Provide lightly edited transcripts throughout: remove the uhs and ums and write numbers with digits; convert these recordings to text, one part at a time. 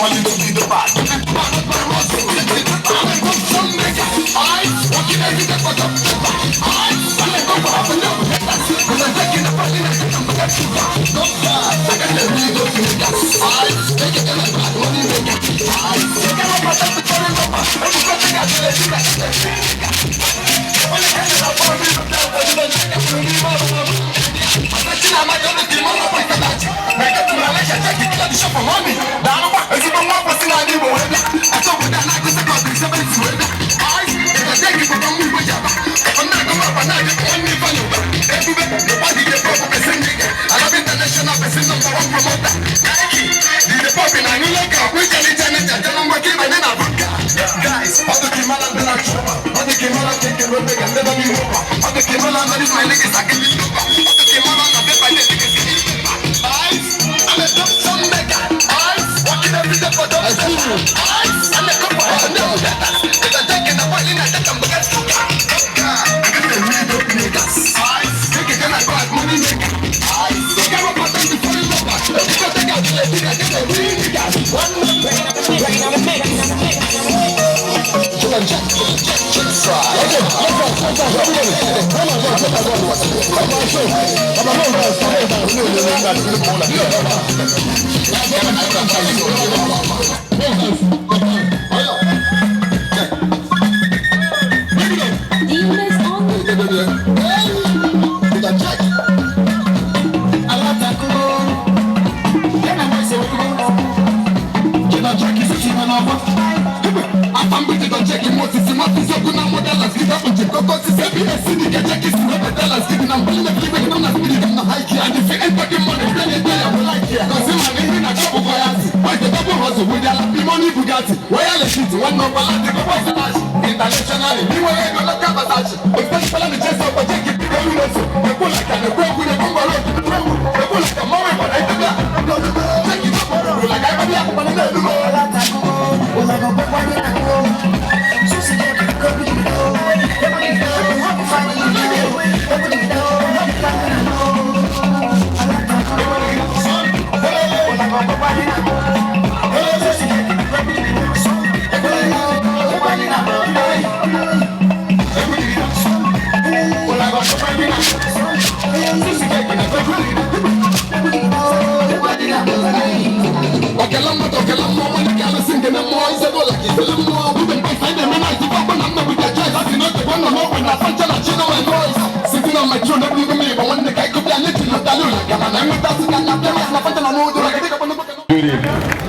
wanting to be the bad.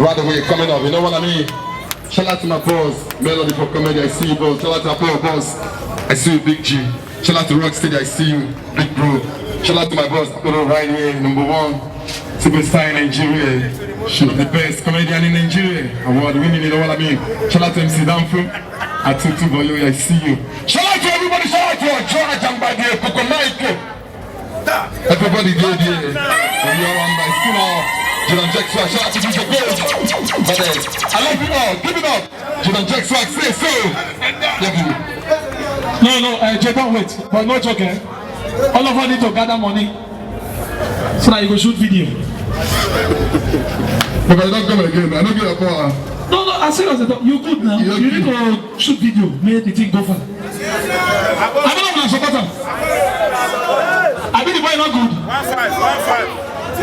Right away, coming up, you know what I mean? Shout out to my boss, Melody for Comedy, I see you, bro. Shout out to Apollo Boss, I see you, Big G. Shout out to Rocksteady, I see you, Big Bro. Shout out to my boss, Apollo right here, #1 superstar in Nigeria. The best comedian in Nigeria. Award winning, you know what I mean? Shout out to MC Danfo, Atutu Boyo, I see you. Shout out to everybody, shout out to Jonah Jambadi, Coco Michael. Everybody did here. And you're on my skin. Jordan Jack Swag, shout out to DJ Gold. But then, I love you all, give it up. Jordan Jack Swag, say so. No, Jay, don't wait. But no joking. All of us need to gather money so that you go shoot video. But I don't come again, I don't get a power. No, I'm serious. You good now. You need to shoot video, make the thing go far. I don't know if I'm supporter. I think the boy not good. 1-5.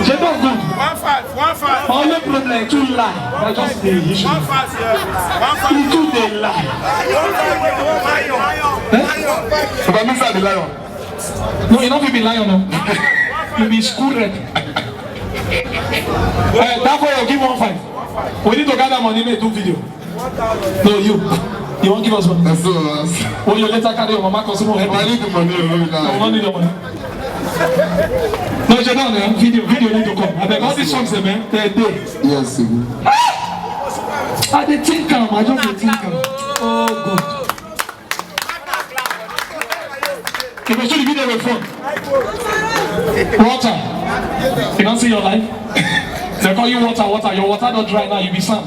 Jay, not good. 1-5. All the problem too lie. I just the issue. 1-5 here. 1-5. You too they lie. If I miss out the lion. No, you don't be lion no. You be school rep. Therefore you give 1-5. We need to gather money to do video. No, you won't give us money. That's so nice. Or you later carry your mama consumer help. I need the money. No, need the money. No, you're down there. Video need to come. I beg all these songs, man. They're dead. Yes, sir. I didn't think I don't think oh, God. You can show the video with phone. Water. You don't see your life? They call you water. Your water don't dry now, you be sand.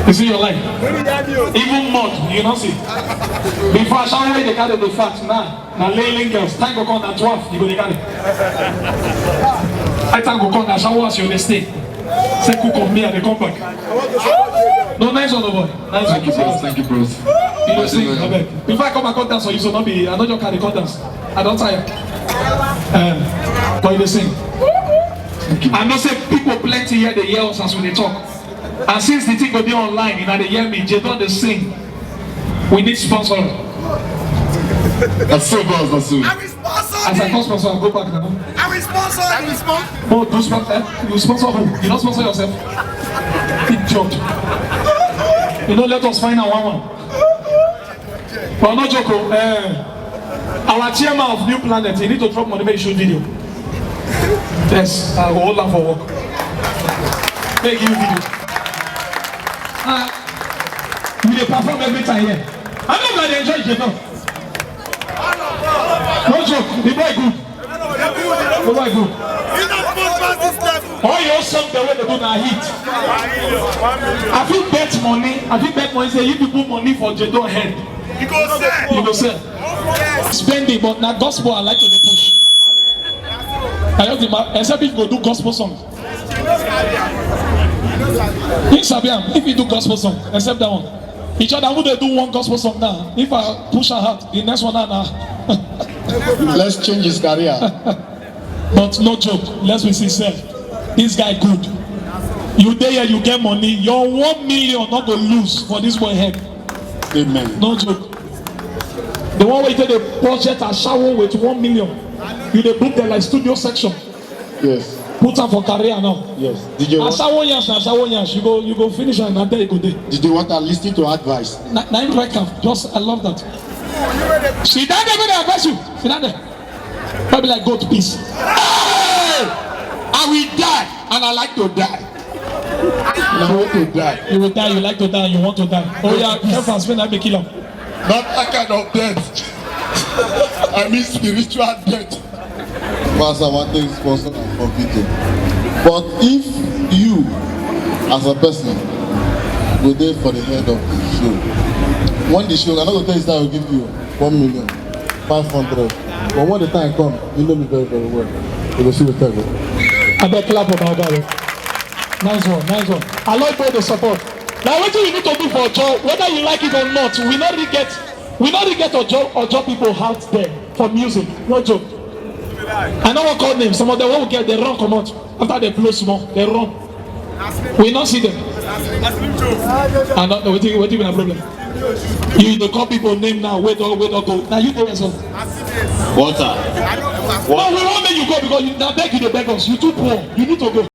You see your life? Even mud, you don't see. Before I shower away, they carry the fat. Now laying girls. Time go come at 12, you go to carry. I time go come, I shower as you stay. Say cook of me and they come back. No, nice one, boy. Nice Thank you, one. bros. Thank you, bros. You know, sing, I beg. Before I come and cut dance for you, so not be, I know you carry cut dance. I don't tire. But you sing. I know say people plenty here, they hear us as we talk. And since the thing go be online, you know, they hear me, they don't they sing. We need sponsor. That's so, boss. That's so. As I call sponsor, I'll go back now. I will sponsor. Oh, do sponsor? You sponsor who? You don't sponsor yourself? Big job. You know, let us find out one. But no joke, our chairman of New Planet, he need to drop motivation video. Yes, I will hold on for work. Make you video. We dey perform every time here. I know that they enjoy it, you know. No joke, the boy good. The boy good. He's not supposed to pass this level. All your songs the way they do na hit. 1 million. I fit bet money, say if you put money for Jedon head, You go sell. you go sell. Spending, but na gospel I like to dey push. I just demand, except if you go do gospel song. In Sabiam, if you do gospel song, except that one. Each other who they do one gospel song now. If I push her out, the next one now. Let's change his career. But no joke, let's be sincere. This guy good. You there here, you get money. Your 1 million not go lose for this boy head. Amen. No joke. The one where the project a shower with 1 million. You dey book the like studio section. Yes. Put am for career now. Yes. Did you want, Asawo yash. You go finish and na there you go dey. did you want to listen to advice? Na him right now. Just I love that. Sit down there, I advise you. Sit down there. Probably like go to peace. Hey! I will die and I like to die. I want to die. You will die. You like to die. You want to die. Oh yeah, careful, spend that be kill him. Not that kind of death. I mean spiritual death. Pastor, one thing is possible and forbidden. But if you, as a person, go there for the head of the show, when the show, I'm not going to tell you that I will give you 1,500,000. But when the time comes, you know me very, very well. You will see the time. I bet clap for my guy. Nice one, nice one. I like all the support. Now what do you need to do for Ojo, whether you like it or not, we not really get Ojo people out there for music. No joke. I know what call names. Some of them won't get they run come out. After they blow small, they run. We not see them. I don't know what you been a problem. You dey call people name now, wait or go. Now you go yourself. Water. No, we won't make you go because you now beg you to beg us. You too poor. You need to go.